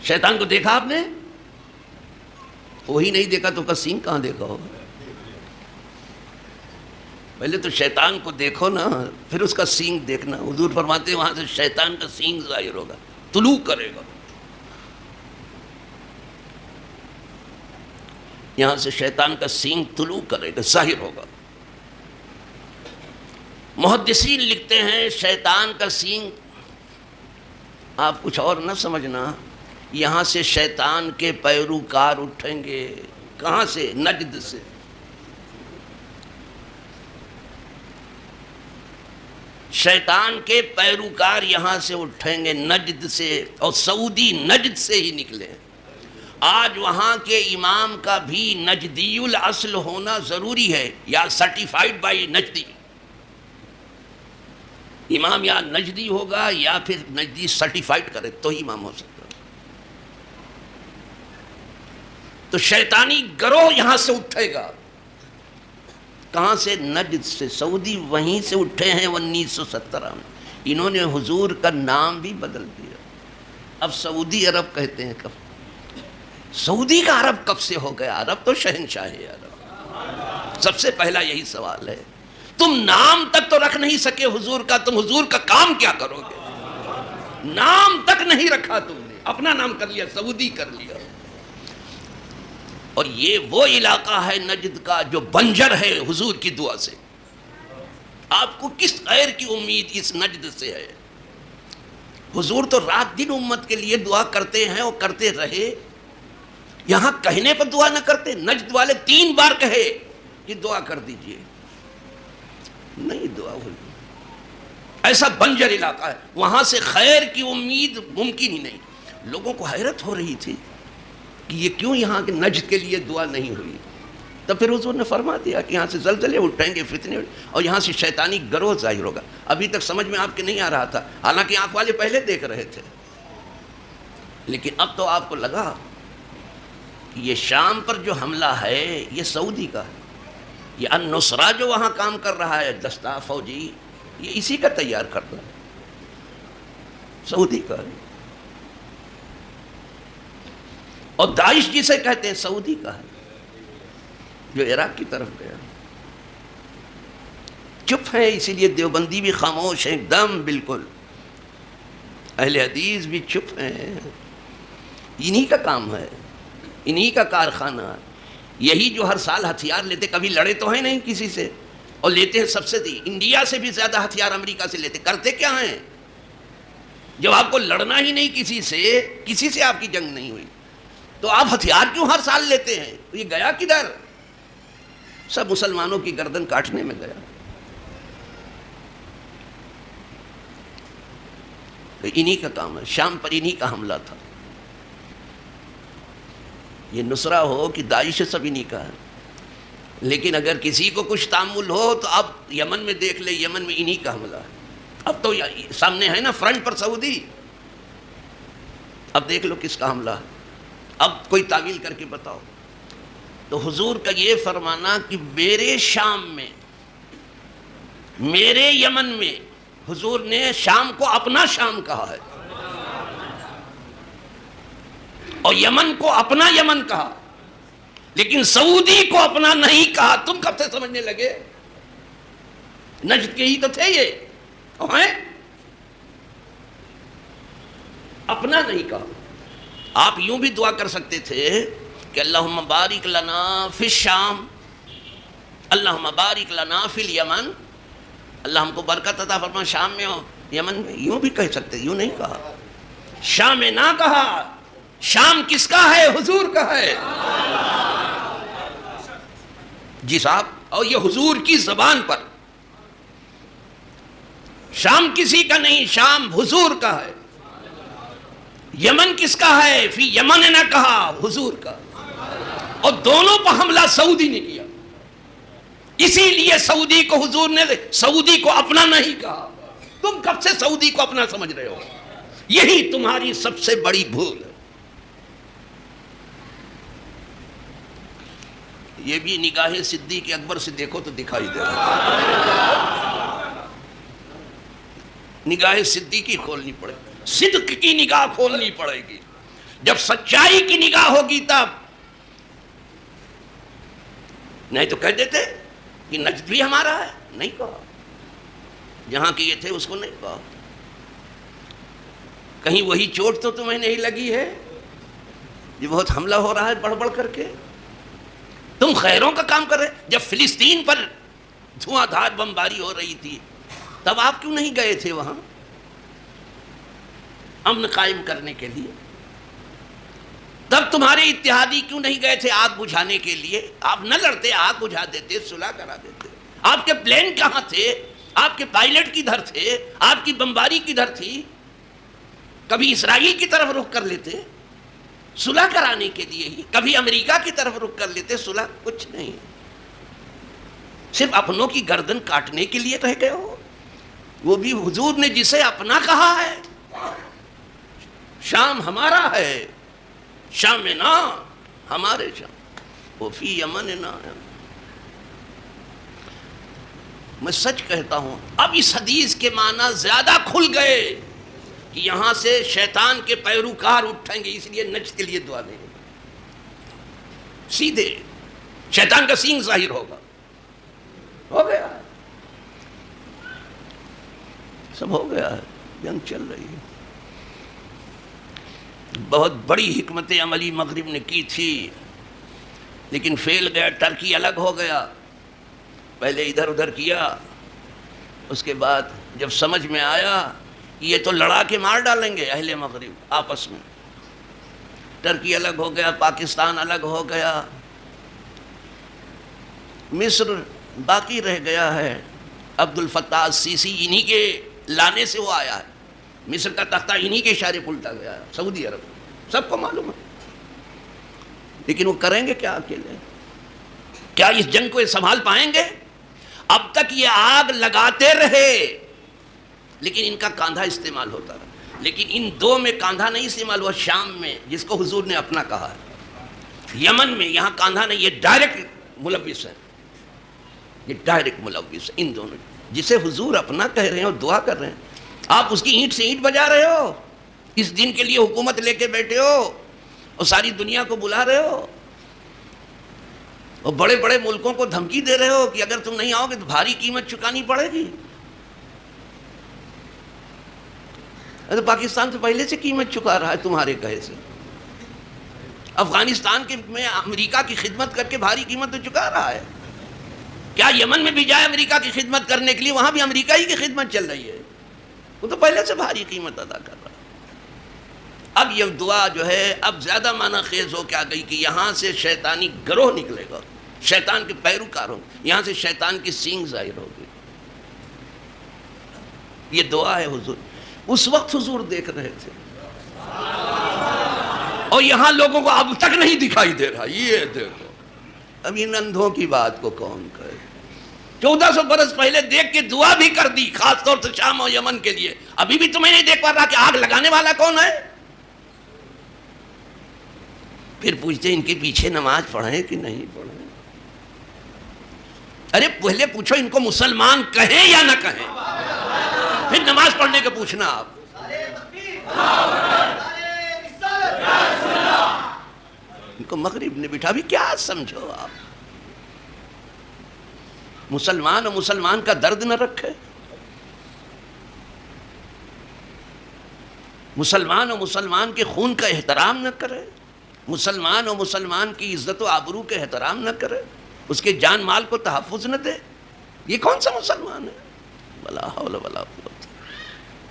شیطان کو دیکھا آپ نے؟ وہی نہیں دیکھا تو اس کا سینگ کہاں دیکھا ہوگا؟ پہلے تو شیطان کو دیکھو نا، پھر اس کا سینگ دیکھنا۔ حضور فرماتے ہیں وہاں سے شیطان کا سینگ ظاہر ہوگا، طلوع کرے گا۔ یہاں سے شیطان کا سینگ طلوع کرے گا، ظاہر ہوگا۔ محدثین لکھتے ہیں شیطان کا سینگ، آپ کچھ اور نہ سمجھنا، یہاں سے شیطان کے پیروکار اٹھیں گے۔ کہاں سے؟ نجد سے۔ شیطان کے پیروکار یہاں سے اٹھیں گے، نجد سے، اور سعودی نجد سے ہی نکلے۔ آج وہاں کے امام کا بھی نجدی الاصل ہونا ضروری ہے، یا سرٹیفائیڈ بائی نجدی۔ امام یا نجدی ہوگا یا پھر نجدی سرٹیفائیڈ کرے تو ہی امام ہو سکتا۔ تو شیطانی گروہ یہاں سے اٹھے گا۔ کہاں سے؟ نجد سے۔ سعودی وہیں سے اٹھے ہیں 1917 میں۔ انہوں نے حضور کا نام بھی بدل دیا، اب سعودی عرب کہتے ہیں۔ کب سعودی کا عرب کب سے ہو گیا؟ عرب تو شہنشاہ ہے عرب۔ سب سے پہلا یہی سوال ہے، تم نام تک تو رکھ نہیں سکے حضور کا، تم حضور کا کام کیا کرو گے؟ نام تک نہیں رکھا تم نے، اپنا نام کر لیا، سعودی کر لیا۔ اور یہ وہ علاقہ ہے نجد کا جو بنجر ہے حضور کی دعا سے۔ آپ کو کس خیر کی امید اس نجد سے ہے؟ حضور تو رات دن امت کے لیے دعا کرتے ہیں اور کرتے رہے، یہاں کہنے پر دعا نہ کرتے؟ نجد والے 3 بار کہے کہ دعا کر دیجئے، نہیں دعا ہوئی۔ ایسا بنجر علاقہ ہے، وہاں سے خیر کی امید ممکن ہی نہیں۔ لوگوں کو حیرت ہو رہی تھی کہ یہ کیوں یہاں کے نجد کے لیے دعا نہیں ہوئی۔ تب پھر حضور نے فرما دیا کہ یہاں سے زلزلے اٹھیں گے، فتنے، اور یہاں سے شیطانی گروہ ظاہر ہوگا۔ ابھی تک سمجھ میں آپ کے نہیں آ رہا تھا، حالانکہ آنکھ والے پہلے دیکھ رہے تھے، لیکن اب تو آپ کو لگا کہ یہ شام پر جو حملہ ہے یہ سعودی کا ہے، یہ النصرہ جو وہاں کام کر رہا ہے دستہ فوجی، یہ اسی کا تیار کرتا ہے، سعودی کا ہے۔ اور داعش جسے کہتے ہیں سعودی کا ہے، جو عراق کی طرف گیا۔ چپ ہیں، اسی لیے دیوبندی بھی خاموش ہیں ایک دم بالکل، اہل حدیث بھی چپ ہیں۔ انہی کا کام ہے، انہی کا کارخانہ ہے۔ یہی جو ہر سال ہتھیار لیتے، کبھی لڑے تو ہیں نہیں کسی سے، اور لیتے ہیں سبسڈی، انڈیا سے بھی زیادہ ہتھیار امریکہ سے لیتے۔ کرتے کیا ہیں؟ جب آپ کو لڑنا ہی نہیں کسی سے آپ کی جنگ نہیں ہوئی، تو آپ ہتھیار کیوں ہر سال لیتے ہیں؟ یہ گیا کدھر؟ سب مسلمانوں کی گردن کاٹنے میں گیا۔ تو انہی کا کام ہے، شام پر انہی کا حملہ تھا۔ یہ نصرہ ہو کہ داعش سب انہی کا ہے، لیکن اگر کسی کو کچھ تعامل ہو تو اب یمن میں دیکھ لے، یمن میں انہی کا حملہ ہے۔ اب تو سامنے ہے نا فرنٹ پر سعودی، اب دیکھ لو کس کا حملہ ہے، اب کوئی تعویل کر کے بتاؤ۔ تو حضور کا یہ فرمانا کہ میرے شام میں، میرے یمن میں، حضور نے شام کو اپنا شام کہا ہے، اور یمن کو اپنا یمن کہا، لیکن سعودی کو اپنا نہیں کہا۔ تم کب سے سمجھنے لگے؟ نجد کے ہی تو تھے یہ، ہیں؟ اپنا نہیں کہا۔ آپ یوں بھی دعا کر سکتے تھے کہ اللہم بارک لنا فی الشام، اللہم بارک لنا فی الیمن، اللہ ہم کو برکت عطا فرما شام میں ہو یمن میں، یوں بھی کہہ سکتے، یوں نہیں کہا۔ شام میں نہ کہا، شام کس کا ہے؟ حضور کا ہے۔ جی صاحب، اور یہ حضور کی زبان پر، شام کسی کا نہیں، شام حضور کا ہے۔ یمن کس کا ہے؟ فی یمن نہ کہا، حضور کا۔ اور دونوں پر حملہ سعودی نے کیا، اسی لیے سعودی کو حضور نے سعودی کو اپنا نہیں کہا۔ تم کب سے سعودی کو اپنا سمجھ رہے ہو؟ یہی تمہاری سب سے بڑی بھول ہے۔ یہ بھی نگاہ صدیق اکبر سے دیکھو تو دکھائی دے رہا، نگاہ صدیقی کھولنی پڑے گی، صدق کی نگاہ کھولنی پڑے گی۔ جب سچائی کی نگاہ ہوگی تب، نہیں تو کہہ دیتے کہ نجد بھی ہمارا ہے، نہیں کہا، جہاں کے یہ تھے اس کو نہیں کہا۔ کہیں وہی چوٹ تو تمہیں نہیں لگی ہے؟ یہ بہت حملہ ہو رہا ہے بڑھ بڑھ کر کے، تم خیروں کا کام کر رہے۔ جب فلسطین پر دھواں دھار بمباری ہو رہی تھی تب آپ کیوں نہیں گئے تھے وہاں امن قائم کرنے کے لیے؟ تب تمہارے اتحادی کیوں نہیں گئے تھے آگ بجھانے کے لیے؟ آپ نہ لڑتے، آگ بجھا دیتے، صلح کرا دیتے۔ آپ کے پلین کہاں تھے؟ آپ کے پائلٹ کدھر تھے؟ آپ کی بمباری کدھر تھی؟ کبھی اسرائیل کی طرف رخ کر لیتے صلح کرانے کے لیے ہی، کبھی امریکہ کی طرف رخ کر لیتے، صلح کچھ نہیں، صرف اپنوں کی گردن کاٹنے کے لیے رہ گئے ہو۔ وہ بھی حضور نے جسے اپنا کہا ہے، شام ہمارا ہے، شام نا ہمارے شام، وہ فی یمن نا۔ میں سچ کہتا ہوں اب اس حدیث کے معنی زیادہ کھل گئے کہ یہاں سے شیطان کے پیروکار اٹھیں گے، اس لیے نجد کے لیے دعا دیں گے، سیدھے شیطان کا سینگ ظاہر ہوگا۔ ہو گیا ہے، سب ہو گیا ہے، جنگ چل رہی ہے۔ بہت بڑی حکمت عملی مغرب نے کی تھی لیکن فیل گیا، ٹرکی الگ ہو گیا، پہلے ادھر ادھر کیا، اس کے بعد جب سمجھ میں آیا یہ تو لڑا کے مار ڈالیں گے اہل مغرب آپس میں، ٹرکی الگ ہو گیا، پاکستان الگ ہو گیا، مصر باقی رہ گیا ہے۔ عبد الفتاح السیسی انہی کے لانے سے وہ آیا ہے، مصر کا تختہ انہی کے اشارے پلٹا گیا ہے، سعودی عرب، سب کو معلوم ہے۔ لیکن وہ کریں گے کیا اکیلے؟ کیا اس جنگ کو یہ سنبھال پائیں گے؟ اب تک یہ آگ لگاتے رہے لیکن ان کا کاندھا استعمال ہوتا رہا، لیکن ان دو میں کاندھا نہیں استعمال ہوا، شام میں جس کو حضور نے اپنا کہا ہے، یمن میں یہاں کاندھا نہیں، یہ ڈائریکٹ ملوث ہے، یہ ڈائریکٹ ملوث ہے ان دونوں، جسے حضور اپنا کہہ رہے ہیں اور دعا کر رہے ہیں، آپ اس کی اینٹ سے اینٹ بجا رہے ہو، اس دن کے لیے حکومت لے کے بیٹھے ہو اور ساری دنیا کو بلا رہے ہو اور بڑے بڑے ملکوں کو دھمکی دے رہے ہو کہ اگر تم نہیں آؤ گے تو بھاری قیمت چکانی پڑے گی۔ تو پاکستان تو پہلے سے قیمت چکا رہا ہے تمہارے کہے سے، افغانستان کے میں امریکہ کی خدمت کر کے بھاری قیمت تو چکا رہا ہے، کیا یمن میں بھی جائے امریکہ کی خدمت کرنے کے لیے وہاں بھی امریکہ ہی کی خدمت چل رہی ہے، وہ تو پہلے سے بھاری قیمت ادا کر رہا ہے۔ اب یہ دعا جو ہے اب زیادہ معنی خیز ہو کے آ گئی کہ یہاں سے شیطانی گروہ نکلے گا، شیطان کے پیروکار ہوں، یہاں سے شیطان کی سینگ ظاہر ہوگی، یہ دعا ہے حضور۔ اس وقت حضور دیکھ رہے تھے اور یہاں لوگوں کو اب تک نہیں دکھائی دے رہا، یہ دیکھو اب ان اندھوں کی بات کو کون کہے؟ 1400 برس پہلے دیکھ کے دعا بھی کر دی، خاص طور سے شام اور یمن کے لیے، ابھی بھی تمہیں نہیں دیکھ پا رہا کہ آگ لگانے والا کون ہے؟ پھر پوچھتے ان کے پیچھے نماز پڑھیں کہ نہیں پڑھیں؟ ارے پہلے پوچھو ان کو مسلمان کہیں یا نہ کہیں، پھر نماز پڑھنے کا پوچھنا۔ آپ ان کو مغرب نے بٹھا بھی کیا سمجھو؟ آپ مسلمان اور مسلمان کا درد نہ رکھے، مسلمان اور مسلمان کے خون کا احترام نہ کرے، مسلمان اور مسلمان کی عزت و آبرو کے احترام نہ کرے، اس کے جان مال کو تحفظ نہ دے، یہ کون سا مسلمان ہے؟ ولا حول ولا قوت